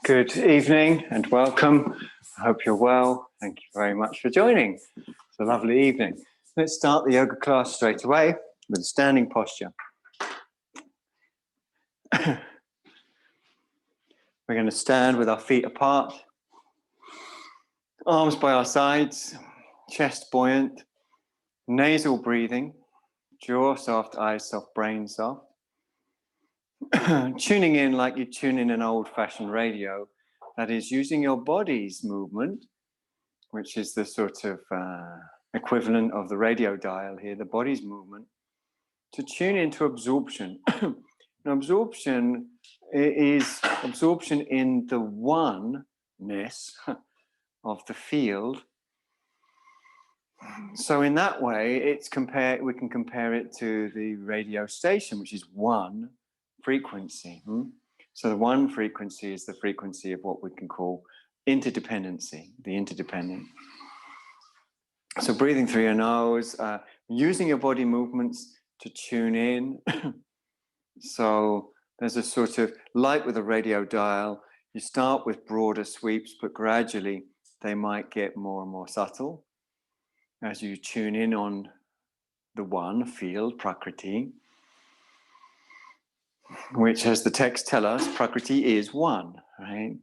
Good evening and welcome. I hope you're well. Thank you very much for joining. It's a lovely evening. Let's start the yoga class straight away with a standing posture. We're going to stand with our feet apart, arms by our sides, chest buoyant, nasal breathing, jaw soft, eyes soft, brain soft. Tuning in like you tune in an old-fashioned radio, that is using your body's movement, which is the sort of equivalent of the radio dial here, the body's movement, to tune into absorption. Now, absorption is absorption in the oneness of the field. So in that way, we can compare it to the radio station, which is one frequency. So the one frequency is the frequency of what we can call interdependency, the interdependent. So breathing through your nose, using your body movements to tune in. So there's a sort of, like with a radio dial, you start with broader sweeps, but gradually they might get more and more subtle as you tune in on the one field, Prakriti, which, as the texts tell us, Prakriti is one, right?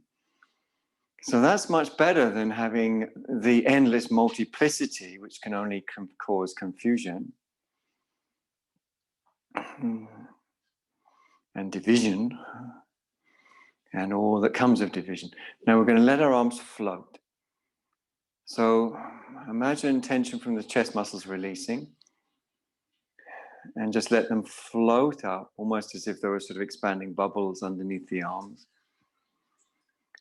So that's much better than having the endless multiplicity, which can only cause confusion and division and all that comes of division. Now we're going to let our arms float. So imagine tension from the chest muscles releasing and just let them float up, almost as if there were sort of expanding bubbles underneath the arms.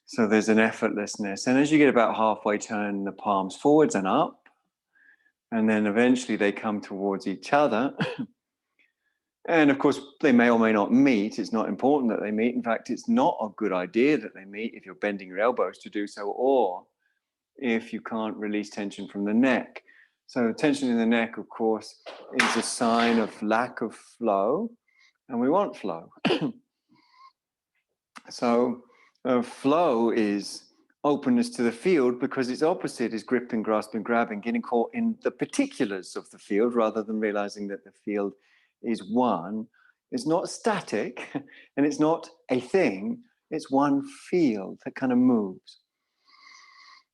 So there's an effortlessness. And as you get about halfway, turn the palms forwards and up. And then eventually they come towards each other. And of course, they may or may not meet. It's not important that they meet. In fact, it's not a good idea that they meet if you're bending your elbows to do so, or if you can't release tension from the neck. So tension in the neck, of course, is a sign of lack of flow, and we want flow. So flow is openness to the field, because its opposite is gripping, grasping, grabbing, getting caught in the particulars of the field rather than realizing that the field is one. It's not static, and it's not a thing. It's one field that kind of moves.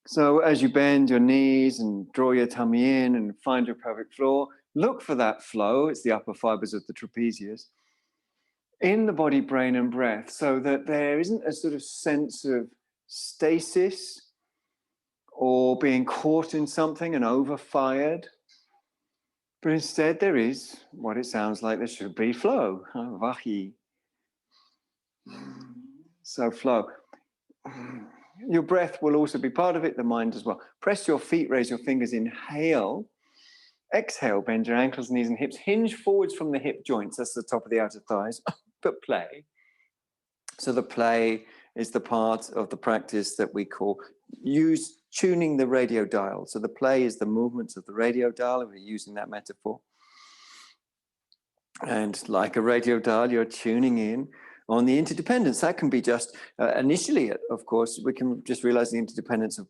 So as you bend your knees and draw your tummy in and find your pelvic floor, look for that flow. It's the upper fibers of the trapezius in the body, brain, and breath, so that there isn't a sort of sense of stasis or being caught in something and overfired. But instead there is what it sounds like there should be, flow, vahi. So flow. Your breath will also be part of it, the mind as well. Press your feet, raise your fingers, inhale. Exhale, bend your ankles, knees, and hips. Hinge forwards from the hip joints, that's the top of the outer thighs, but play. So the play is the part of the practice that we call tuning the radio dial. So the play is the movements of the radio dial, if we're using that metaphor. And like a radio dial, you're tuning in on the interdependence. That can be just, initially, of course, we can just realize the interdependence of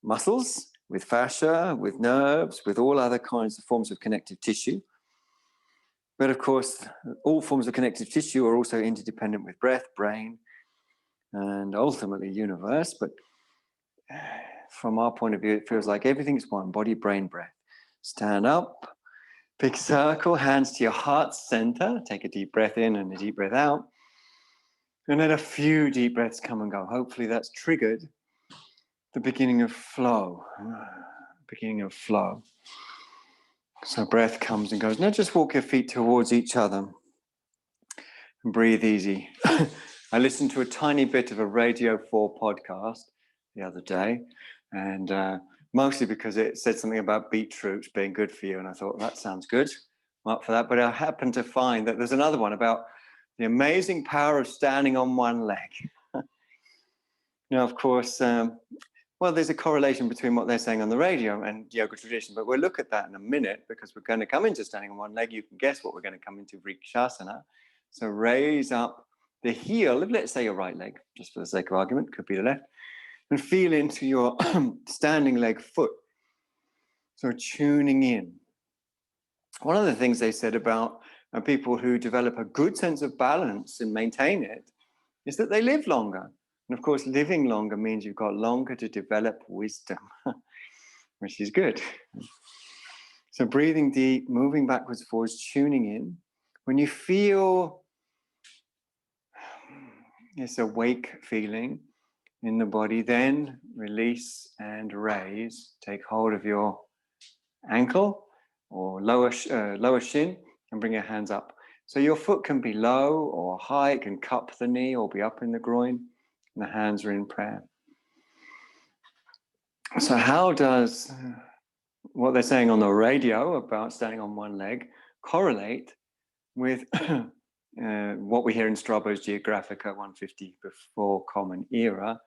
muscles, with fascia, with nerves, with all other kinds of forms of connective tissue. But of course, all forms of connective tissue are also interdependent with breath, brain, and ultimately universe. But from our point of view, it feels like everything's one: body, brain, breath. Stand up, big circle, hands to your heart center. Take a deep breath in and a deep breath out. And let a few deep breaths come and go. Hopefully that's triggered the beginning of flow. Beginning of flow. So breath comes and goes. Now just walk your feet towards each other and breathe easy. I listened to a tiny bit of a Radio 4 podcast the other day, and mostly because it said something about beetroots being good for you, and I thought, that sounds good. I'm up for that. But I happened to find that there's another one about the amazing power of standing on one leg. Now, of course, well, there's a correlation between what they're saying on the radio and yoga tradition, but we'll look at that in a minute, because we're going to come into standing on one leg. You can guess what we're going to come into, Vrikshasana. So raise up the heel of, let's say, your right leg, just for the sake of argument, could be the left, and feel into your standing leg foot. So tuning in. One of the things they said about people who develop a good sense of balance and maintain it is that they live longer. And of course, living longer means you've got longer to develop wisdom, which is good. So breathing deep, moving backwards, forwards, tuning in. When you feel this awake feeling in the body, then release and raise. Take hold of your ankle or lower shin and bring your hands up. So your foot can be low or high, it can cup the knee or be up in the groin, and the hands are in prayer. So how does what they're saying on the radio about standing on one leg correlate with what we hear in Strabo's Geographica 150 before Common Era,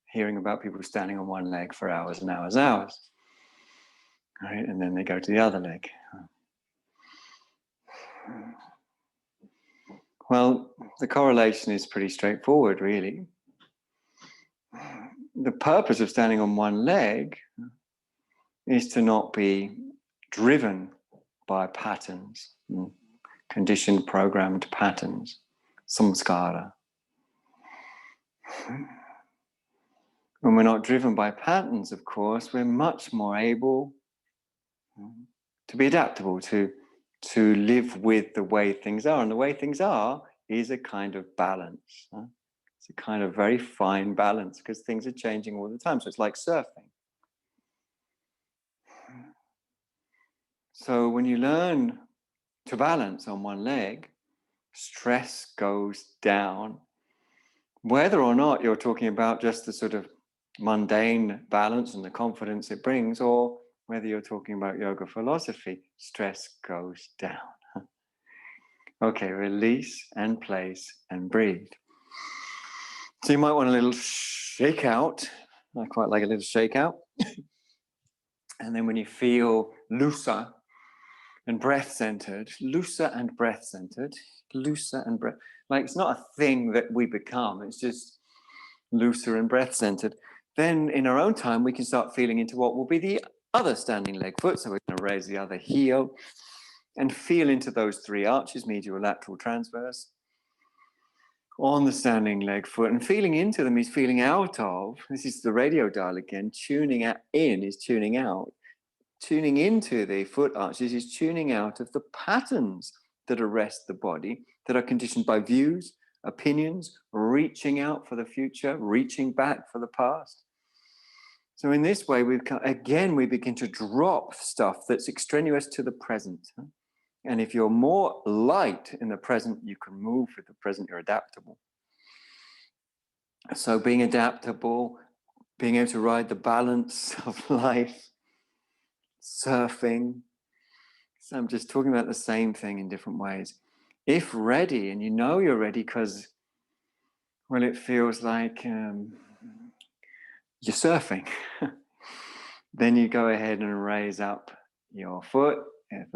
hearing about people standing on one leg for hours and hours and hours, right? And then they go to the other leg. Well, the correlation is pretty straightforward, really. The purpose of standing on one leg is to not be driven by patterns, conditioned, programmed patterns, samskara. When we're not driven by patterns, of course, we're much more able to be adaptable, to live with the way things are. And the way things are is a kind of balance. It's a kind of very fine balance because things are changing all the time. So it's like surfing. So when you learn to balance on one leg, stress goes down. Whether or not you're talking about just the sort of mundane balance and the confidence it brings, or whether you're talking about yoga philosophy, stress goes down. Okay, release and place and breathe. So you might want a little shake out. I quite like a little shake out. And then when you feel looser and breath-centered, looser and breath-centered, looser and breath. Like it's not a thing that we become, it's just looser and breath-centered. Then in our own time, we can start feeling into what will be the other standing leg foot. So we're going to raise the other heel and feel into those three arches, medial, lateral, transverse, on the standing leg foot. And feeling into them is feeling out of, this is the radio dial again, tuning in is tuning out. Tuning into the foot arches is tuning out of the patterns that arrest the body, that are conditioned by views, opinions, reaching out for the future, reaching back for the past. So in this way, we begin to drop stuff that's extraneous to the present. And if you're more light in the present, you can move with the present, you're adaptable. So being adaptable, being able to ride the balance of life, surfing. So I'm just talking about the same thing in different ways. If ready, and you know you're ready because, well, it feels like you're surfing, then you go ahead and raise up your foot,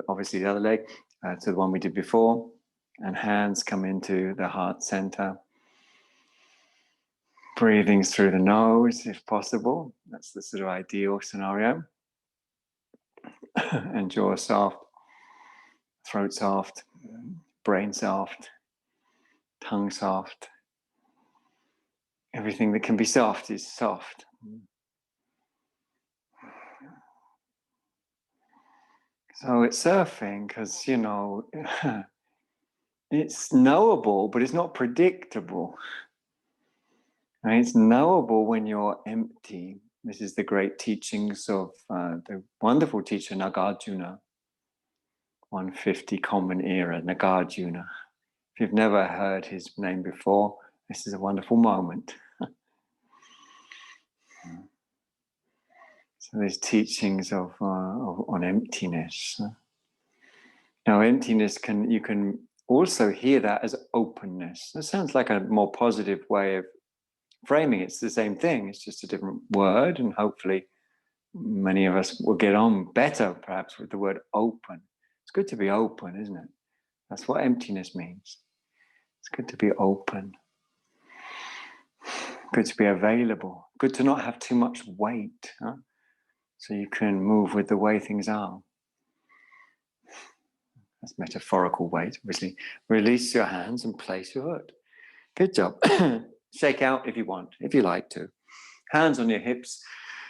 obviously the other leg, to the one we did before, and hands come into the heart center. Breathing through the nose, if possible. That's the sort of ideal scenario. And jaw soft, throat soft, brain soft, tongue soft. Everything that can be soft is soft. So it's surfing because, you know, it's knowable, but it's not predictable. Right? It's knowable when you're empty. This is the great teachings of the wonderful teacher Nagarjuna, 150 Common Era, Nagarjuna. If you've never heard his name before, this is a wonderful moment. So there's teachings on emptiness. Now, emptiness you can also hear that as openness. That sounds like a more positive way of framing it. It's the same thing. It's just a different word, and hopefully many of us will get on better, perhaps, with the word open. It's good to be open, isn't it? That's what emptiness means. It's good to be open. Good to be available. Good to not have too much weight, huh? So you can move with the way things are. That's metaphorical weight, obviously. Release your hands and place your foot. Good job. Shake out if you want, if you like to. Hands on your hips.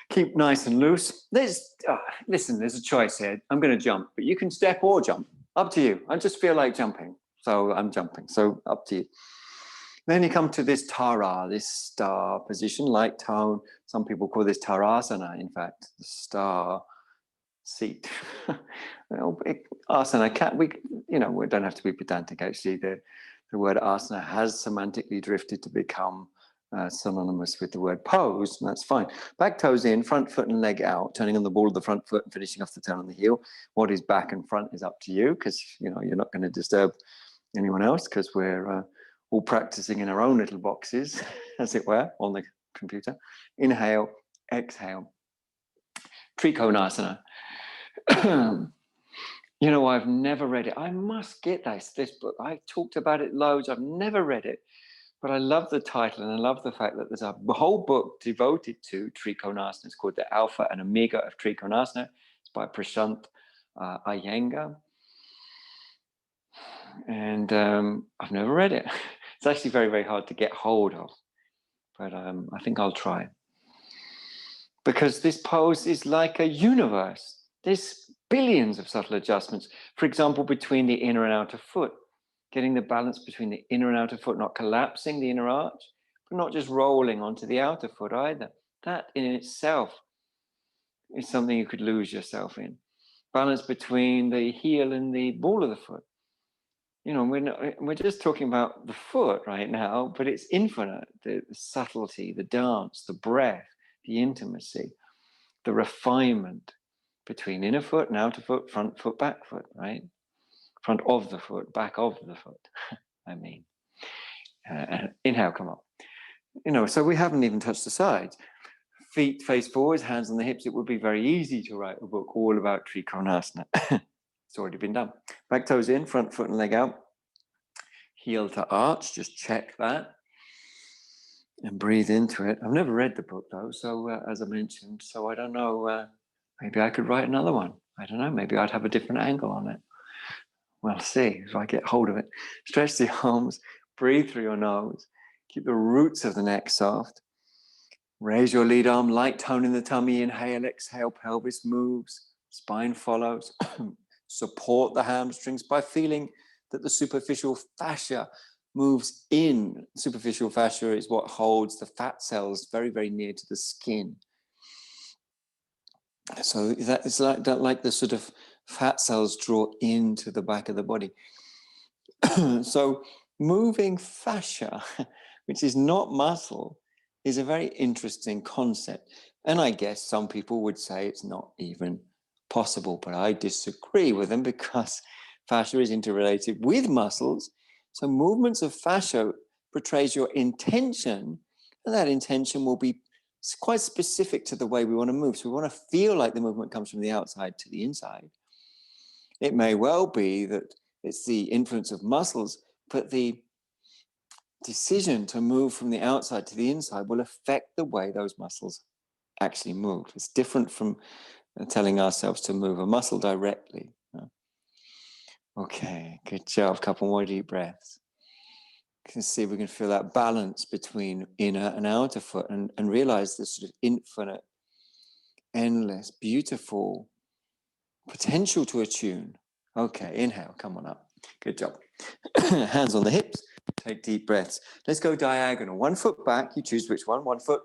Keep nice and loose. Listen, there's a choice here. I'm going to jump, but you can step or jump. Up to you. I just feel like jumping, so I'm jumping. So up to you. Then you come to this Tara, this star position, light tone. Some people call this Tarasana, in fact, the star seat. Asana, we don't have to be pedantic, actually. The word asana has semantically drifted to become synonymous with the word pose, and that's fine. Back toes in, front foot and leg out, turning on the ball of the front foot and finishing off the turn on the heel. What is back and front is up to you, because you're not going to disturb anyone else, because we're all practicing in our own little boxes, as it were, on the computer. Inhale, exhale. Trikonasana. I've never read it. I must get this book. I've talked about it loads. I've never read it. But I love the title, and I love the fact that there's a whole book devoted to Trikonasana. It's called The Alpha and Omega of Trikonasana. It's by Prashant Iyengar. And I've never read it. It's actually very, very hard to get hold of. But I think I'll try. Because this pose is like a universe. There's billions of subtle adjustments. For example, between the inner and outer foot. Getting the balance between the inner and outer foot, not collapsing the inner arch, but not just rolling onto the outer foot either. That in itself is something you could lose yourself in. Balance between the heel and the ball of the foot. We're just talking about the foot right now, but it's infinite. The subtlety, the dance, the breath, the intimacy, the refinement between inner foot and outer foot, front foot, back foot, right? Front of the foot, back of the foot. Inhale, come up. So we haven't even touched the sides. Feet face forwards, hands on the hips. It would be very easy to write a book all about Trikonasana. It's already been done. Back toes in, front foot and leg out. Heel to arch, just check that. And breathe into it. I've never read the book though, so as I mentioned, so I don't know, maybe I could write another one. I don't know, maybe I'd have a different angle on it. We'll see if I get hold of it. Stretch the arms, breathe through your nose. Keep the roots of the neck soft. Raise your lead arm, light tone in the tummy. Inhale, exhale, pelvis moves, spine follows. Support the hamstrings by feeling that the superficial fascia moves in. Superficial fascia is what holds the fat cells very, very near to the skin. So that is like the sort of fat cells draw into the back of the body. So moving fascia, which is not muscle, is a very interesting concept. And I guess some people would say it's not even possible, but I disagree with them because fascia is interrelated with muscles. So movements of fascia portrays your intention, and that intention will be quite specific to the way we want to move. So we want to feel like the movement comes from the outside to the inside. It may well be that it's the influence of muscles, but the decision to move from the outside to the inside will affect the way those muscles actually move. It's different from telling ourselves to move a muscle directly. Okay, good job. Couple more deep breaths. You can see if we can feel that balance between inner and outer foot and realize this sort of infinite, endless, beautiful potential to attune. Okay, inhale, come on up. Good job. Hands on the hips, take deep breaths. Let's go diagonal. 1 foot back, you choose which one. 1 foot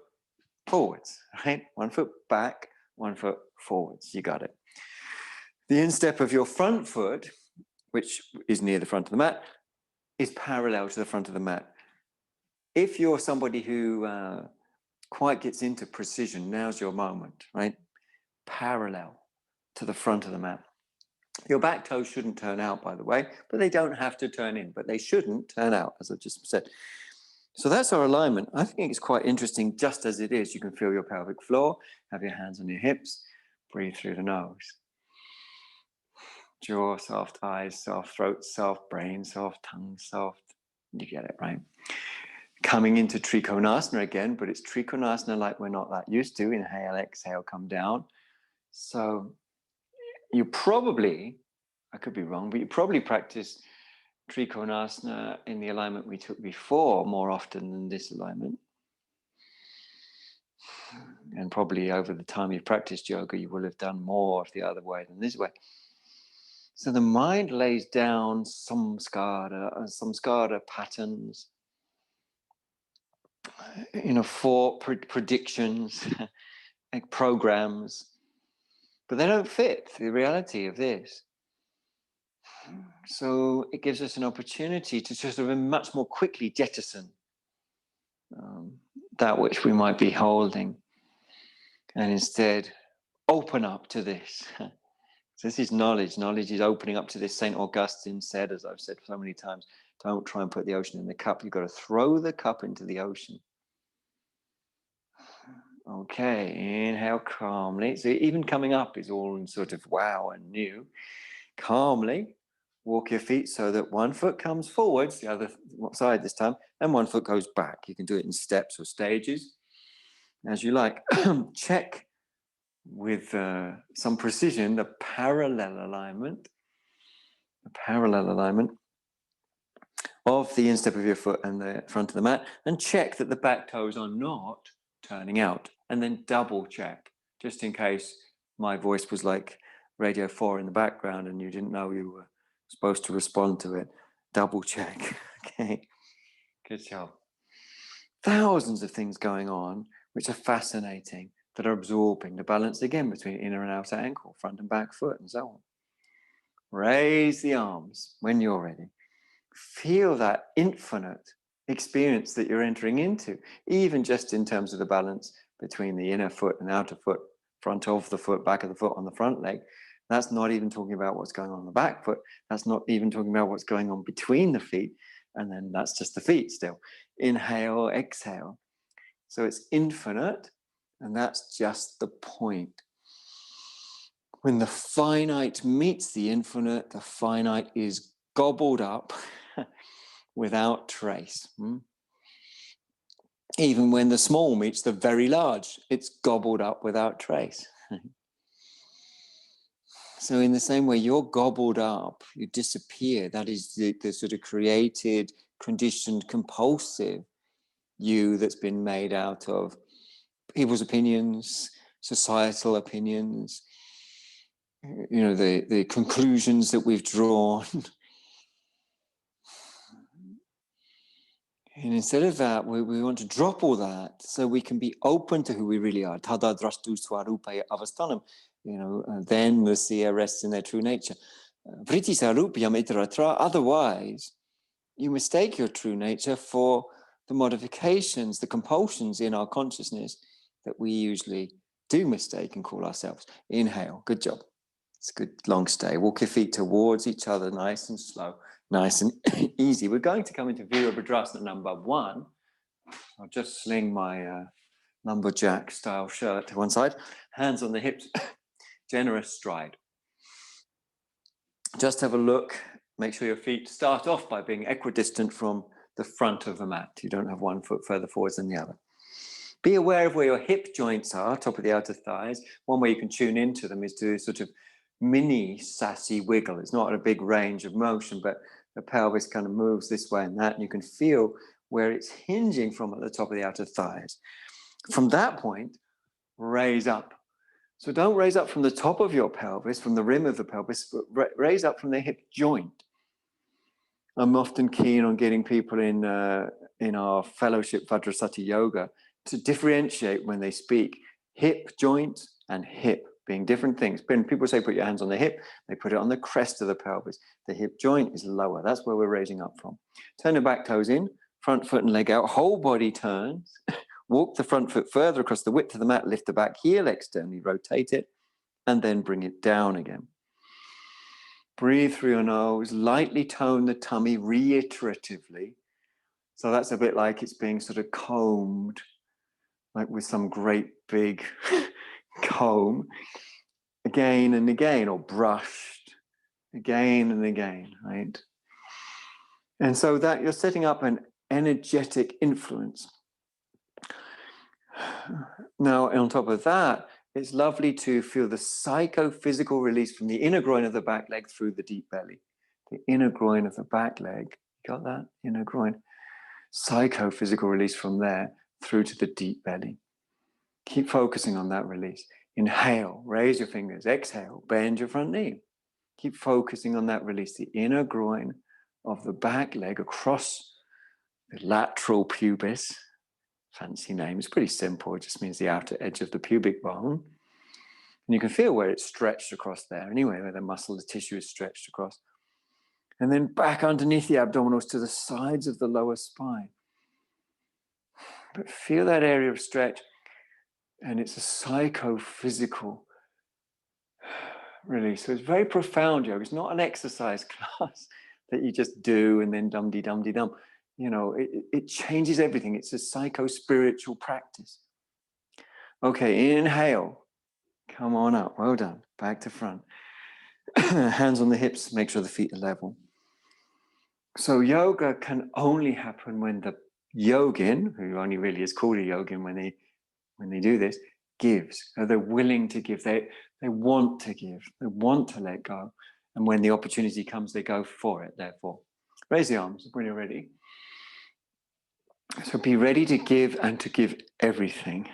forwards, right? 1 foot back, 1 foot forwards. You got it. The instep of your front foot, which is near the front of the mat, is parallel to the front of the mat. If you're somebody who quite gets into precision, now's your moment, right? Parallel to the front of the mat. Your back toes shouldn't turn out, by the way, but they don't have to turn in, but they shouldn't turn out, as I just said. So that's our alignment. I think it's quite interesting just as it is. You can feel your pelvic floor, have your hands on your hips, breathe through the nose. Jaw soft, eyes soft, throat soft, brain soft, tongue soft. You get it, right? Coming into Trikonasana again, but it's Trikonasana like we're not that used to. Inhale, exhale, come down. So you probably, I could be wrong, but you probably practice Trikonasana in the alignment we took before more often than this alignment. And probably over the time you've practiced yoga, you will have done more of the other way than this way. So the mind lays down samskara patterns, for predictions, like programs, but they don't fit the reality of this. So it gives us an opportunity to sort of much more quickly jettison that which we might be holding, and instead open up to this. So this is knowledge. Knowledge is opening up to this. St. Augustine said, as I've said so many times, don't try and put the ocean in the cup. You've got to throw the cup into the ocean. Okay, inhale calmly. So even coming up is all sort of wow and new. Calmly walk your feet so that one foot comes forwards, the other side this time, and one foot goes back. You can do it in steps or stages, as you like. Check with some precision the parallel alignment of the instep of your foot and the front of the mat, and check that the back toes are not turning out, and then double check, just in case my voice was like Radio 4 in the background and you didn't know you were supposed to respond to it. Double check. Okay, good job. Thousands of things going on which are fascinating, that are absorbing the balance again between inner and outer ankle, front and back foot, and so on. Raise the arms when you're ready. Feel that infinite experience that you're entering into, even just in terms of the balance between the inner foot and outer foot, front of the foot, back of the foot on the front leg. That's not even talking about what's going on the back foot. That's not even talking about what's going on between the feet. And then that's just the feet still. Inhale, exhale. So it's infinite, and that's just the point. When the finite meets the infinite, the finite is gobbled up without trace. Even when the small meets the very large, it's gobbled up without trace. So in the same way, you're gobbled up, you disappear. That is the sort of created, conditioned, compulsive you that's been made out of people's opinions, societal opinions, the conclusions that we've drawn. And instead of that, we want to drop all that so we can be open to who we really are. Tada drastu swarupaya avastanam. Then the seer rests in their true nature. Vritti sarupyam itaratra. Otherwise, you mistake your true nature for the modifications, the compulsions in our consciousness that we usually do mistake and call ourselves. Inhale. Good job. It's a good long stay. Walk your feet towards each other, nice and slow, nice and easy. We're going to come into Virabhadrasana number 1. I'll just sling my lumberjack style shirt to one side, hands on the hips, generous stride. Just have a look, make sure your feet start off by being equidistant from the front of the mat. You don't have one foot further forwards than the other. Be aware of where your hip joints are, top of the outer thighs. One way you can tune into them is to sort of mini sassy wiggle. It's not a big range of motion, but the pelvis kind of moves this way and that, and you can feel where it's hinging from at the top of the outer thighs. From that point, raise up. So don't raise up from the top of your pelvis, from the rim of the pelvis, but raise up from the hip joint. I'm often keen on getting people in our fellowship Vajrasati Yoga to differentiate when they speak hip joint and hip being different things. When people say put your hands on the hip, they put it on the crest of the pelvis. The hip joint is lower. That's where we're raising up from. Turn the back toes in, front foot and leg out, whole body turns. Walk the front foot further across the width of the mat, lift the back heel externally, rotate it, and then bring it down again. Breathe through your nose, lightly tone the tummy reiteratively. So that's a bit like it's being sort of combed, like with some great big comb, again and again, or brushed again and again, right? And so that you're setting up an energetic influence. Now, on top of that, it's lovely to feel the psychophysical release from the inner groin of the back leg through the deep belly. The inner groin of the back leg, got that? Inner groin. Psychophysical release from there through to the deep belly. Keep focusing on that release. Inhale, raise your fingers. Exhale, bend your front knee. Keep focusing on that release, the inner groin of the back leg across the lateral pubis. Fancy name. It's pretty simple. It just means the outer edge of the pubic bone. And you can feel where it's stretched across there. Anyway, where the muscle, the tissue is stretched across. And then back underneath the abdominals to the sides of the lower spine. But feel that area of stretch. And it's a psychophysical release. So it's very profound yoga. It's not an exercise class that you just do and then dum-de-dum-de-dum. You know, it changes everything. It's a psycho-spiritual practice. Okay, inhale. Come on up. Well done. Back to front. Hands on the hips. Make sure the feet are level. So yoga can only happen when the yogin, who only really is called a yogin when they do this, gives. They're willing to give. They want to give. They want to let go. And when the opportunity comes, they go for it, therefore. Raise the arms when you're ready. So be ready to give and to give everything.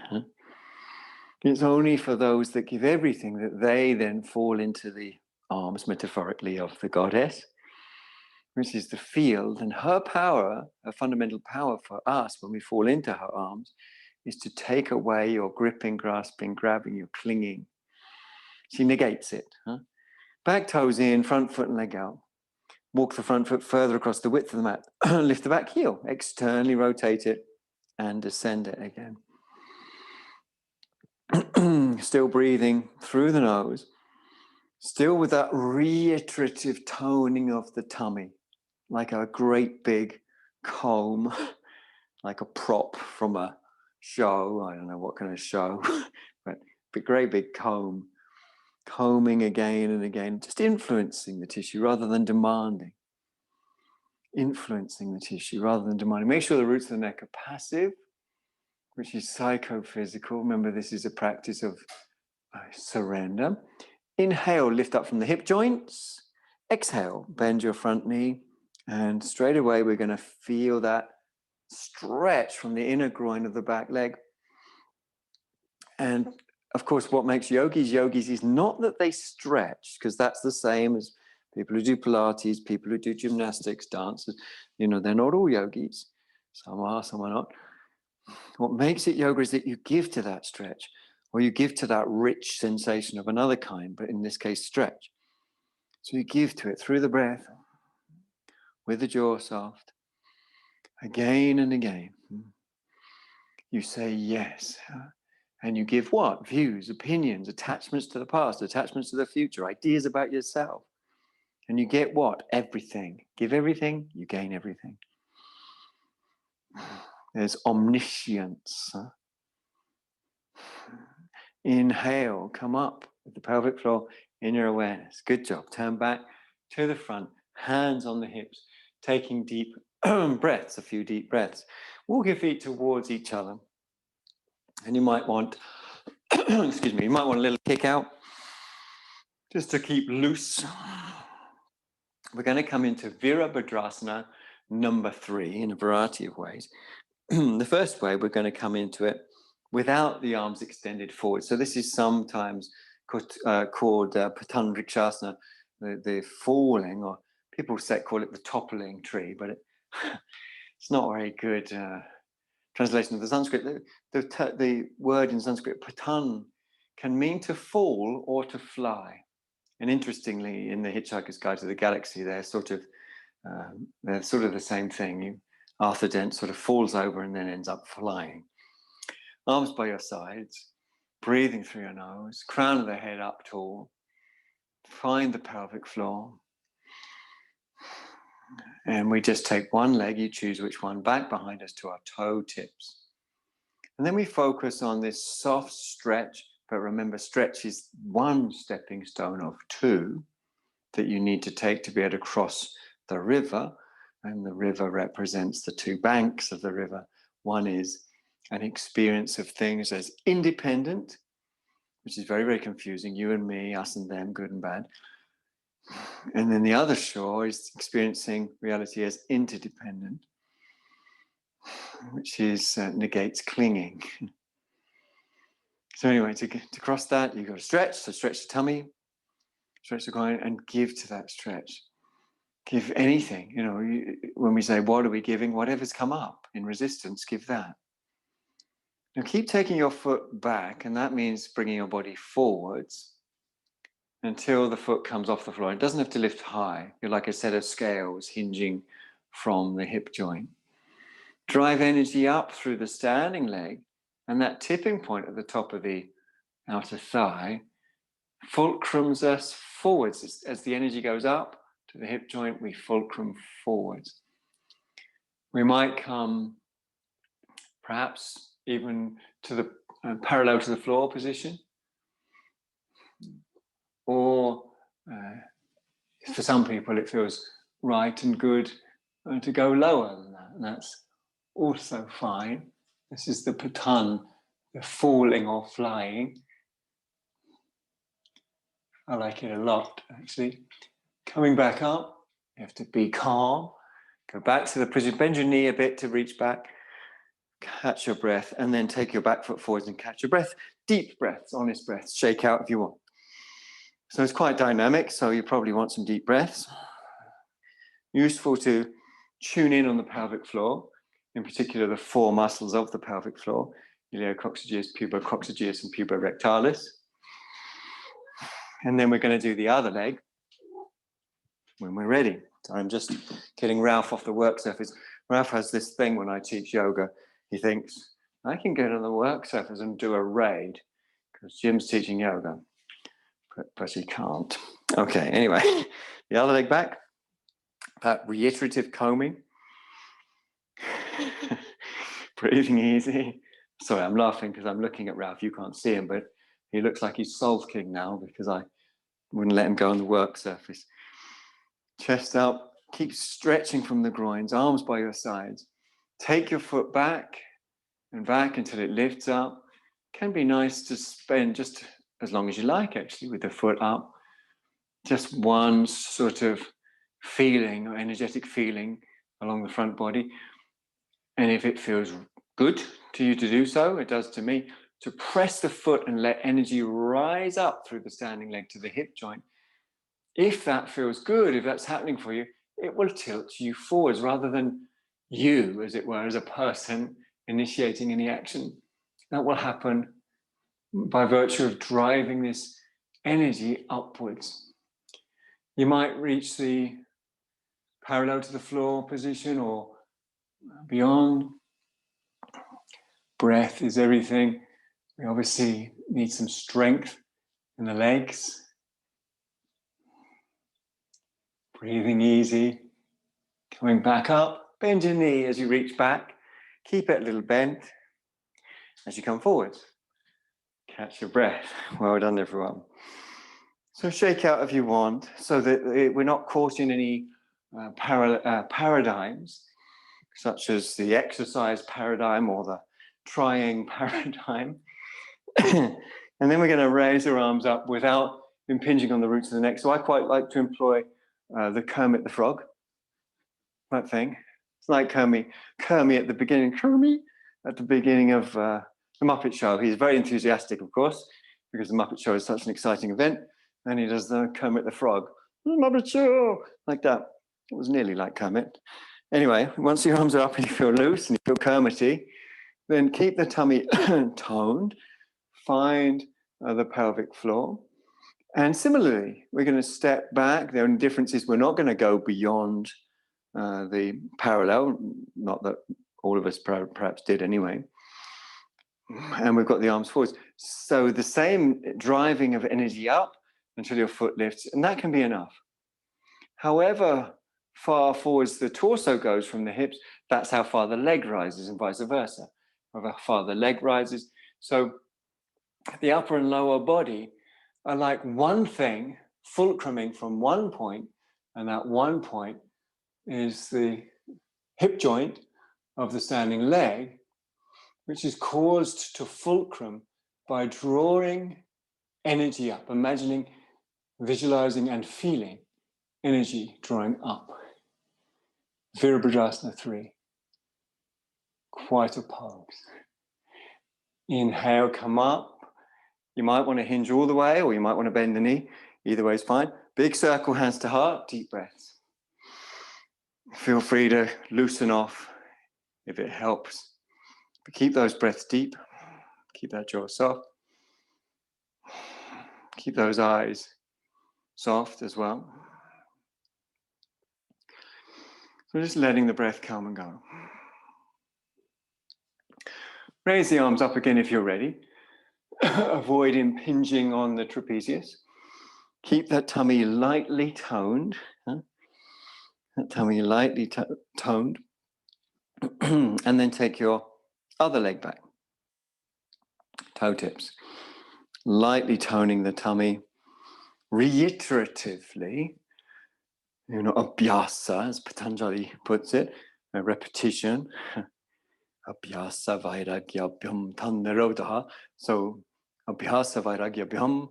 It's only for those that give everything that they then fall into the arms, metaphorically, of the goddess, which is the field. And her power, her fundamental power for us when we fall into her arms, is to take away your gripping, grasping, grabbing, your clinging. She negates it. Back toes in, front foot and leg out. Walk the front foot further across the width of the mat. Lift the back heel. Externally rotate it and descend it again. Still breathing through the nose. Still with that reiterative toning of the tummy. Like a great big comb. Like a prop from a show. I don't know what kind of show. But a great big comb. Combing again and again, just influencing the tissue rather than demanding. Influencing the tissue rather than demanding. Make sure the roots of the neck are passive, which is psychophysical. Remember, this is a practice of surrender. Inhale, lift up from the hip joints. Exhale, bend your front knee. And straight away, we're going to feel that stretch from the inner groin of the back leg. And of course, what makes yogis is not that they stretch, because that's the same as people who do Pilates, people who do gymnastics, dancers. You know, they're not all yogis. Some are, some are not. What makes it yoga is that you give to that stretch, or you give to that rich sensation of another kind, but in this case, stretch. So you give to it through the breath, with the jaw soft, again and again. You say yes. And you give what? Views, opinions, attachments to the past, attachments to the future, ideas about yourself. And you get what? Everything. Give everything, you gain everything. There's omniscience. Inhale, come up with the pelvic floor in your awareness. Good job. Turn back to the front, hands on the hips, taking deep breaths, a few deep breaths. Walk your feet towards each other. And you might want, excuse me, you might want a little kick out, just to keep loose. We're going to come into Virabhadrasana number 3 in a variety of ways. The first way, we're going to come into it without the arms extended forward. So this is sometimes called Patandrikshasana, the falling, or people call it the toppling tree, but it's not a very good translation of the Sanskrit. The word in Sanskrit, patan, can mean to fall or to fly. And interestingly, in the Hitchhiker's Guide to the Galaxy, they're sort of the same thing. Arthur Dent sort of falls over and then ends up flying. Arms by your sides, breathing through your nose, crown of the head up tall. Find the pelvic floor. And we just take one leg, you choose which one, back behind us to our toe tips. And then we focus on this soft stretch, but remember, stretch is one stepping stone of 2 that you need to take to be able to cross the river. And the river represents the two banks of the river. One is an experience of things as independent, which is very, very confusing. You and me, us and them, good and bad. And then the other shore is experiencing reality as interdependent, which is negates clinging. So anyway, to cross that, you've got to stretch. So stretch the tummy, stretch the groin, and give to that stretch. Give anything. You know, when we say, what are we giving? Whatever's come up in resistance, give that. Now keep taking your foot back, and that means bringing your body forwards until the foot comes off the floor. It doesn't have to lift high. You're like a set of scales hinging from the hip joint. Drive energy up through the standing leg, and that tipping point at the top of the outer thigh fulcrums us forwards. As the energy goes up to the hip joint, we fulcrum forwards. We might come perhaps even to the parallel to the floor position, or for some people it feels right and good to go lower than that, and that's also fine. This is the patan, the falling or flying. I like it a lot, actually. Coming back up, you have to be calm. Go back to the position, bend your knee a bit to reach back, catch your breath, and then take your back foot forwards and catch your breath. Deep breaths, honest breaths, shake out if you want. So it's quite dynamic, so you probably want some deep breaths. Useful to tune in on the pelvic floor, in particular the four muscles of the pelvic floor, iliococcygeus, pubococcygeus, and puborectalis. And then we're going to do the other leg when we're ready. So I'm just getting Ralph off the work surface. Ralph has this thing when I teach yoga. He thinks, I can get on the work surface and do a raid because Jim's teaching yoga. But he can't. Okay, anyway, the other leg back. That reiterative combing. Breathing easy. Sorry, I'm laughing because I'm looking at Ralph. You can't see him, but he looks like he's sulking now because I wouldn't let him go on the work surface. Chest up. Keep stretching from the groins, arms by your sides. Take your foot back and back until it lifts up. Can be nice to spend just as long as you like, actually, with the foot up. Just one sort of feeling or energetic feeling along the front body. And if it feels good to you to do so, it does to me, to press the foot and let energy rise up through the standing leg to the hip joint. If that feels good, if that's happening for you, it will tilt you forwards rather than you, as it were, as a person initiating any action. That will happen by virtue of driving this energy upwards. You might reach the parallel to the floor position or beyond. Breath is everything. We obviously need some strength in the legs. Breathing easy. Coming back up. Bend your knee as you reach back. Keep it a little bent as you come forward. Catch your breath. Well done, everyone. So shake out if you want, so that we're not caught in any paradigms, such as the exercise paradigm or the trying paradigm. And then we're going to raise our arms up without impinging on the roots of the neck. So I quite like to employ the Kermit the Frog, that thing. It's like Kermit at the beginning of the Muppet Show. He's very enthusiastic, of course, because the Muppet Show is such an exciting event. And he does the Kermit the Frog, Muppet Show, like that. It was nearly like Kermit. Anyway, once your arms are up and you feel loose and you feel Kermity, then keep the tummy toned. Find the pelvic floor. And similarly, we're going to step back. The only difference is we're not going to go beyond the parallel, not that all of us perhaps did anyway. And we've got the arms forwards. So the same driving of energy up until your foot lifts, and that can be enough. However far forwards the torso goes from the hips, that's how far the leg rises, and vice versa. However far the leg rises. So the upper and lower body are like one thing, fulcruming from one point, and that one point is the hip joint of the standing leg, which is caused to fulcrum by drawing energy up, imagining, visualizing and feeling energy drawing up. Virabhadrasana 3. Quite a pose. Inhale, come up. You might want to hinge all the way, or you might want to bend the knee. Either way is fine. Big circle, hands to heart, deep breaths. Feel free to loosen off if it helps. But keep those breaths deep. Keep that jaw soft. Keep those eyes soft as well. So just letting the breath come and go. Raise the arms up again if you're ready. Avoid impinging on the trapezius. Keep that tummy lightly toned. That tummy lightly toned. And then take your other leg back. Toe tips. Lightly toning the tummy. Reiteratively. Abhyasa, as Patanjali puts it. A repetition. Abhyasa vairagyabhyam tannirodha. So abhyasa vairagyabhyam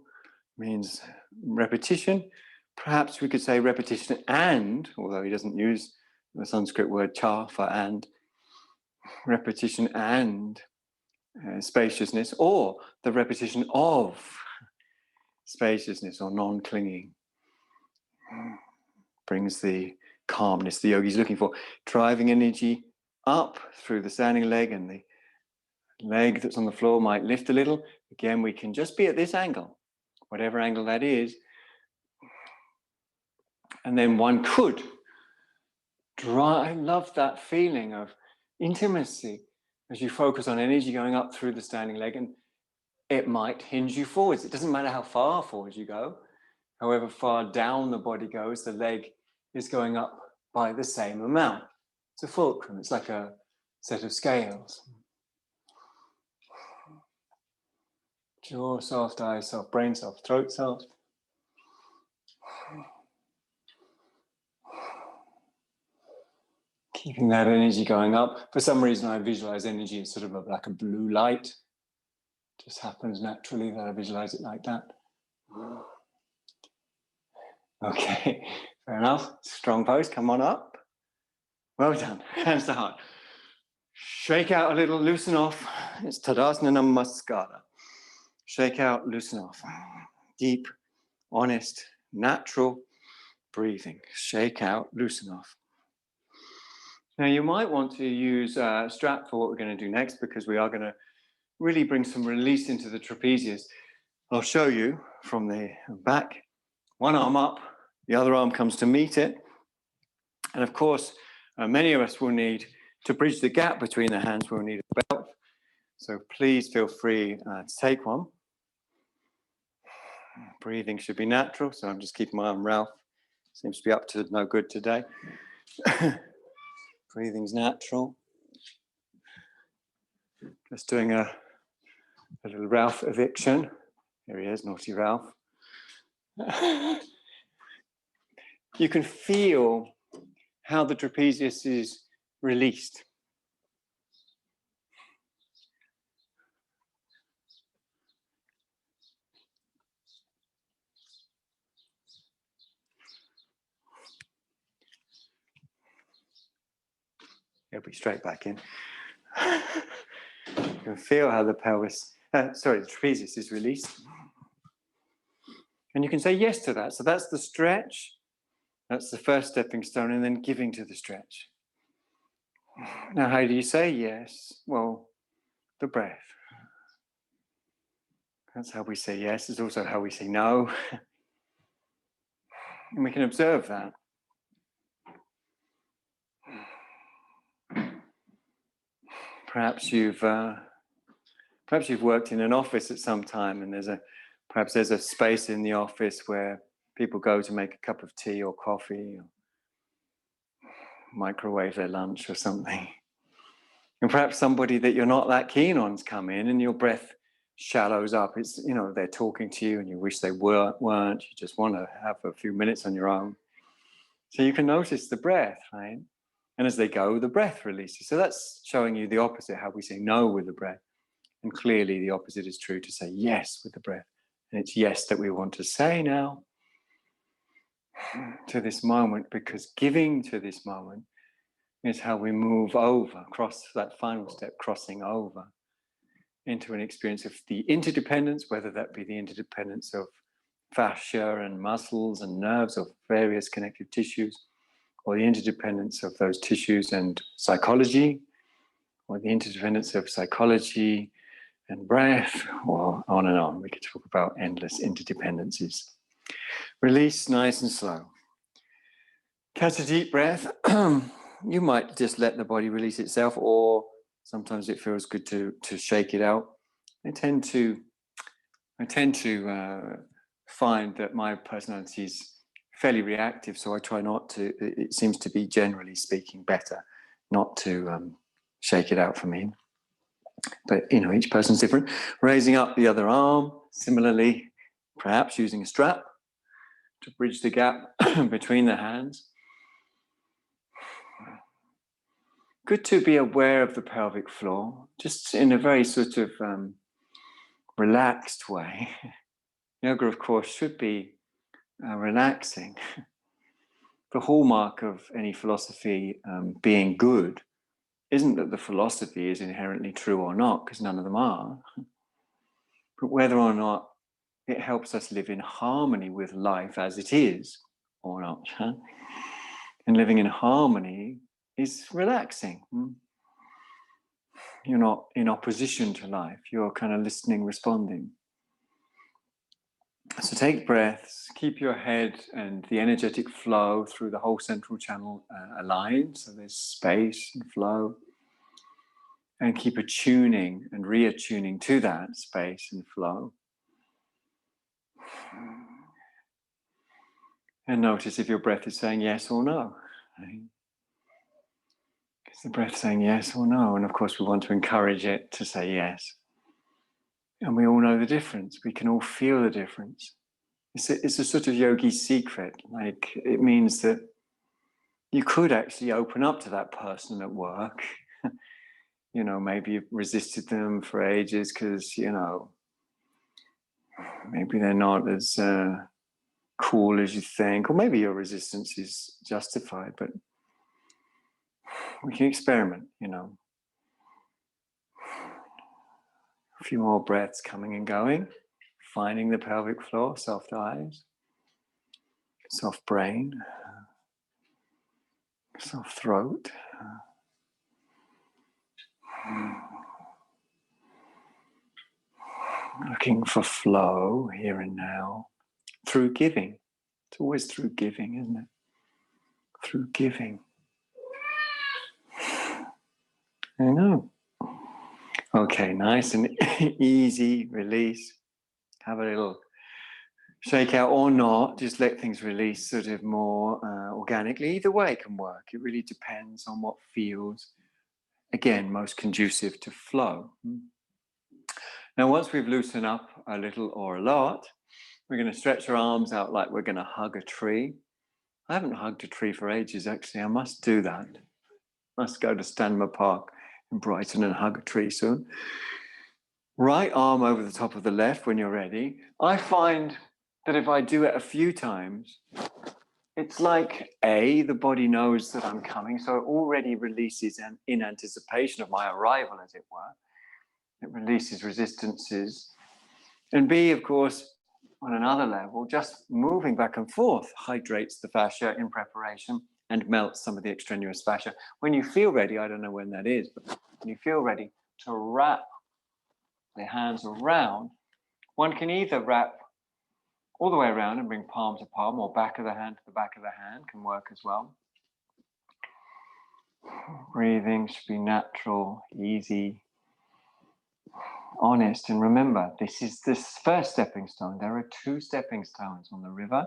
means repetition. Perhaps we could say repetition and, although he doesn't use the Sanskrit word cha for and, repetition and spaciousness, or the repetition of spaciousness or non-clinging brings the calmness the yogi is looking for. Driving energy up through the standing leg, and the leg that's on the floor might lift a little. Again, we can just be at this angle, whatever angle that is. And then one could I love that feeling of intimacy as you focus on energy going up through the standing leg, and it might hinge you forwards. It doesn't matter how far forward you go. However far down the body goes, the leg is going up by the same amount. It's a fulcrum. It's like a set of scales. Jaw soft, eyes soft, brain soft, throat soft. Keeping that energy going up. For some reason, I visualize energy as sort of like a blue light. It just happens naturally that I visualize it like that. Okay, fair enough. Strong pose, come on up. Well done, hands to heart. Shake out a little, loosen off. It's Tadasana Namaskara. Shake out, loosen off. Deep, honest, natural breathing. Shake out, loosen off. Now you might want to use a strap for what we're going to do next, because we are going to really bring some release into the trapezius. I'll show you from the back. One arm up, the other arm comes to meet it. And of course, many of us will need to bridge the gap between the hands. We'll need a belt. So please feel free to take one. Breathing should be natural, so I'm just keeping my arm Ralph. Seems to be up to no good today. Breathing's natural. Just doing a little Ralph eviction. Here he is, naughty Ralph. You can feel how the trapezius is released. He'll be straight back in. You can feel how the pelvis, the trapezius is released. And you can say yes to that. So that's the stretch. That's the first stepping stone, and then giving to the stretch. Now, how do you say yes? Well, the breath. That's how we say yes. It's also how we say no. And we can observe that. Perhaps you've worked in an office at some time, and perhaps there's a space in the office where people go to make a cup of tea or coffee, or microwave their lunch or something. And perhaps somebody that you're not that keen on's come in, and your breath shallows up. It's, they're talking to you and you wish they weren't. You just want to have a few minutes on your own. So you can notice the breath, right? And as they go, the breath releases. So that's showing you the opposite, how we say no with the breath. And clearly the opposite is true, to say yes with the breath. And it's yes that we want to say now to this moment, because giving to this moment is how we move over, cross that final step, crossing over into an experience of the interdependence, whether that be the interdependence of fascia and muscles and nerves of various connective tissues, or the interdependence of those tissues and psychology, or the interdependence of psychology and breath, or on and on. We could talk about endless interdependencies. Release nice and slow. Catch a deep breath. You might just let the body release itself, or sometimes it feels good to shake it out. I tend to find that my personality is fairly reactive, so I try not to. It seems to be, generally speaking, better not to shake it out for me. But each person's different. Raising up the other arm, similarly, perhaps using a strap to bridge the gap between the hands. Good to be aware of the pelvic floor, just in a very sort of relaxed way. Yoga, of course, should be relaxing. The hallmark of any philosophy being good isn't that the philosophy is inherently true or not, because none of them are, but whether or not it helps us live in harmony with life as it is or not. And living in harmony is relaxing. You're not in opposition to life. You're kind of listening, responding. So take breaths, keep your head and the energetic flow through the whole central channel aligned, so there's space and flow. And keep attuning and reattuning to that space and flow. And notice if your breath is saying yes or no. Right? Is the breath saying yes or no? And of course we want to encourage it to say yes. And we all know the difference. We can all feel the difference. It's a sort of yogi secret. Like, it means that you could actually open up to that person at work. Maybe you've resisted them for ages because, maybe they're not as cool as you think, or maybe your resistance is justified, but we can experiment, A few more breaths coming and going, finding the pelvic floor, soft eyes, soft brain, soft throat. Looking for flow here and now through giving. It's always through giving, isn't it? Through giving. I know. Okay, nice and easy release. Have a little shake out or not, just let things release sort of more organically. Either way it can work. It really depends on what feels, again, most conducive to flow. Now, once we've loosened up a little or a lot, we're going to stretch our arms out like we're going to hug a tree. I haven't hugged a tree for ages, actually. I must do that. Must go to Stanmer Park in Brighton and hug a tree soon. Right arm over the top of the left when you're ready. I find that if I do it a few times, it's like the body knows that I'm coming, so it already releases in anticipation of my arrival, as it were. It releases resistances. And B, of course, on another level, just moving back and forth hydrates the fascia in preparation and melts some of the extraneous fascia. When you feel ready, I don't know when that is, but when you feel ready to wrap the hands around, one can either wrap all the way around and bring palm to palm, or back of the hand to the back of the hand can work as well. Breathing should be natural, easy, honest. And remember, this is this first stepping stone. There are 2 stepping stones on the river.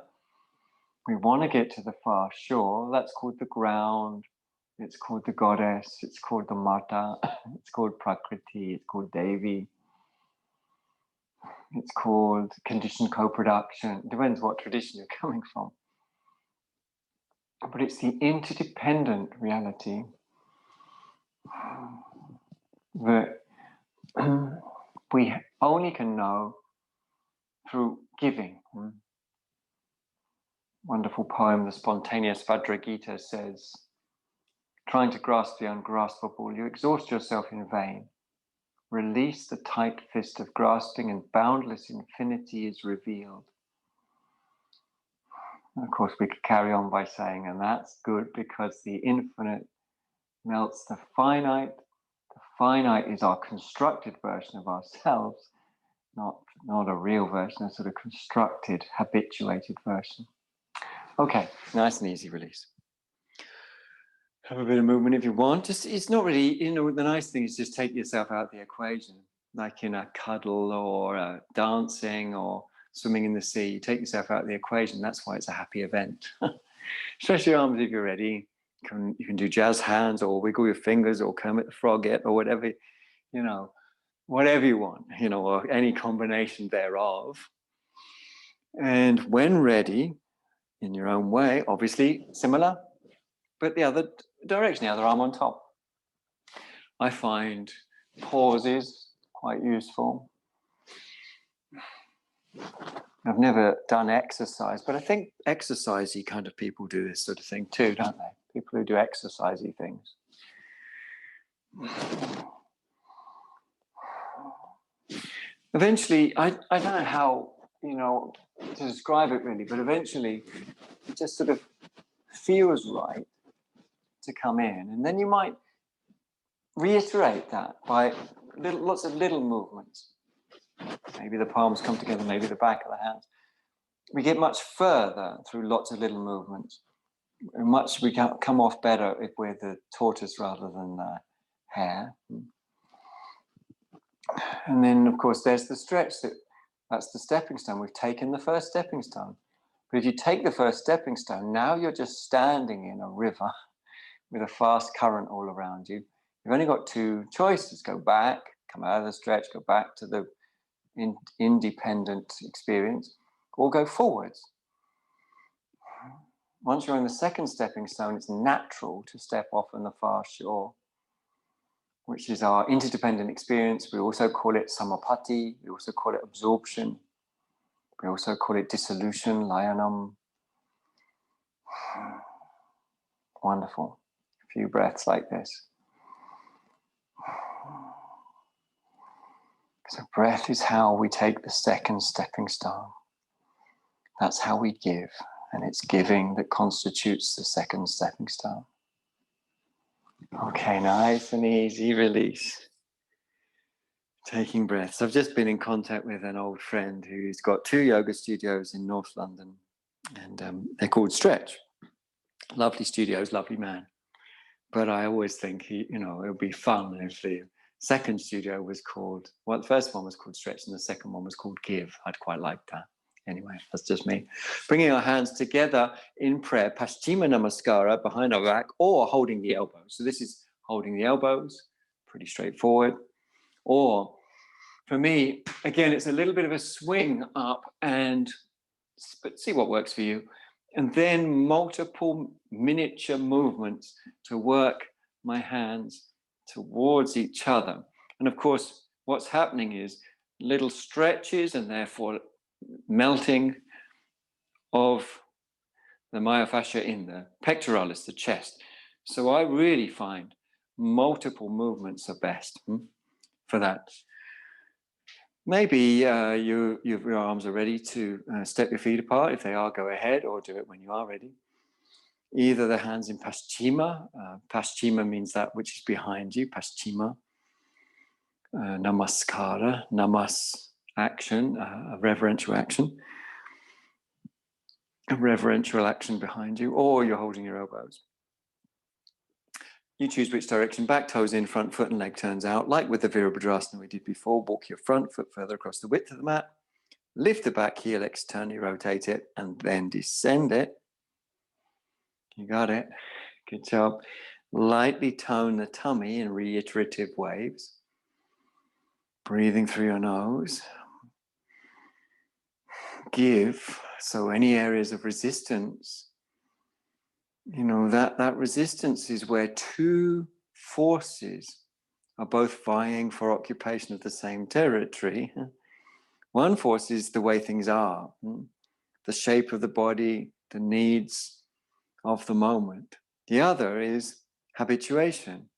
We want to get to the far shore. That's called the ground. It's called the goddess. It's called the Mata. It's called Prakriti. It's called Devi. It's called conditioned co-production. It depends what tradition you're coming from. but it's the interdependent reality that we only can know through giving. Wonderful poem, the spontaneous Vajra Gita says, trying to grasp the ungraspable, you exhaust yourself in vain. Release the tight fist of grasping and boundless infinity is revealed. And of course, we could carry on by saying, and that's good because the infinite melts the finite. The finite is our constructed version of ourselves, not a real version, a sort of constructed, habituated version. Okay, nice and easy release. Have a bit of movement if you want. Just, it's not really, the nice thing is just take yourself out of the equation, like in a cuddle or dancing or swimming in the sea. You take yourself out of the equation. That's why it's a happy event. Stretch your arms if you're ready. You can do jazz hands or wiggle your fingers or Kermit the Frog it or whatever, whatever you want, or any combination thereof. And when ready, in your own way, obviously similar, but the other direction, the other arm on top. I find pauses quite useful. I've never done exercise, but I think exercisey kind of people do this sort of thing too, don't they? People who do exercisey things. Eventually, I don't know how, to describe it really, but eventually it just sort of feels right to come in. And then you might reiterate that by lots of little movements. Maybe the palms come together, maybe the back of the hands. We get much further through lots of little movements. We come off better if we're the tortoise rather than the hare. And then, of course, there's the stretch. That's the stepping stone. We've taken the first stepping stone. But if you take the first stepping stone, now you're just standing in a river with a fast current all around you. You've only got two choices. Go back, come out of the stretch, go back to the independent experience, or go forwards. Once you're on the second stepping stone, it's natural to step off on the far shore, which is our interdependent experience. We also call it samapati. We also call it absorption. We also call it dissolution, layanam. Wonderful. A few breaths like this. So breath is how we take the second stepping stone. That's how we give. And it's giving that constitutes the second stepping stone. Okay, nice and easy release. Taking breaths. I've just been in contact with an old friend who's got 2 yoga studios in North London. And they're called Stretch. Lovely studios, lovely man. But I always think it would be fun if the second studio was called, the first one was called Stretch and the second one was called Give. I'd quite like that. Anyway, that's just me. Bringing our hands together in prayer, Paschima Namaskara, behind our back, or holding the elbows. So this is holding the elbows, pretty straightforward. Or for me, again, it's a little bit of a swing up but see what works for you. And then multiple miniature movements to work my hands towards each other. And of course, what's happening is little stretches and therefore melting of the myofascia in the pectoralis, the chest. So I really find multiple movements are best for that. Maybe your arms are ready to step your feet apart. If they are, go ahead, or do it when you are ready. Either the hands in Paschima. Paschima means that which is behind you, Paschima. Namaskara, namas, action, a reverential action. A reverential action behind you, or you're holding your elbows. You choose which direction, back toes in, front foot and leg turns out. Like with the Virabhadrasana we did before, walk your front foot further across the width of the mat, lift the back heel, externally rotate it, and then descend it. You got it. Good job. Lightly tone the tummy in reiterative waves. Breathing through your nose. Give. So any areas of resistance, You know, that resistance is where two forces are both vying for occupation of the same territory. One force is the way things are, the shape of the body, the needs of the moment. The other is habituation,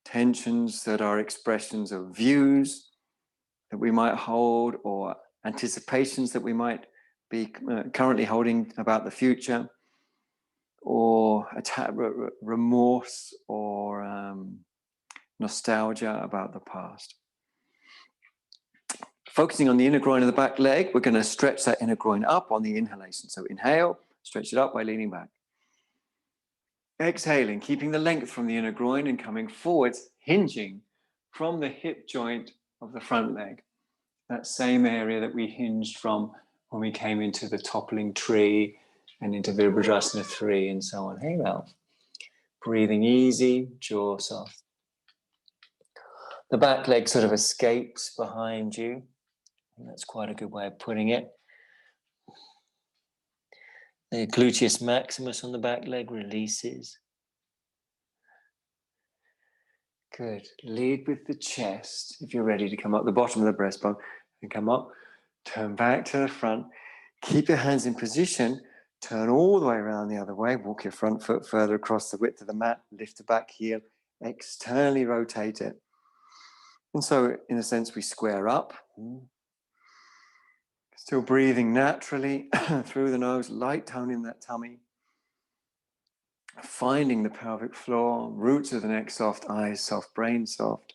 tensions that are expressions of views that we might hold or anticipations that we might be currently holding about the future, or remorse or nostalgia about the past. Focusing on the inner groin of the back leg, we're going to stretch that inner groin up on the inhalation. So inhale, stretch it up by leaning back. Exhaling, keeping the length from the inner groin and coming forwards, hinging from the hip joint of the front leg. That same area that we hinged from when we came into the toppling tree and into Virabhadrasana 3 and so on. Hey, well. Breathing easy, jaw soft. The back leg sort of escapes behind you. And that's quite a good way of putting it. The gluteus maximus on the back leg releases. Good. Lead with the chest if you're ready to come up the bottom of the breastbone and come up. Turn back to the front. Keep your hands in position. Turn all the way around the other way. Walk your front foot further across the width of the mat. Lift the back heel. Externally rotate it. And so, in a sense, we square up. Still breathing naturally through the nose, light tone in that tummy. Finding the pelvic floor, roots of the neck soft, eyes soft, brain soft.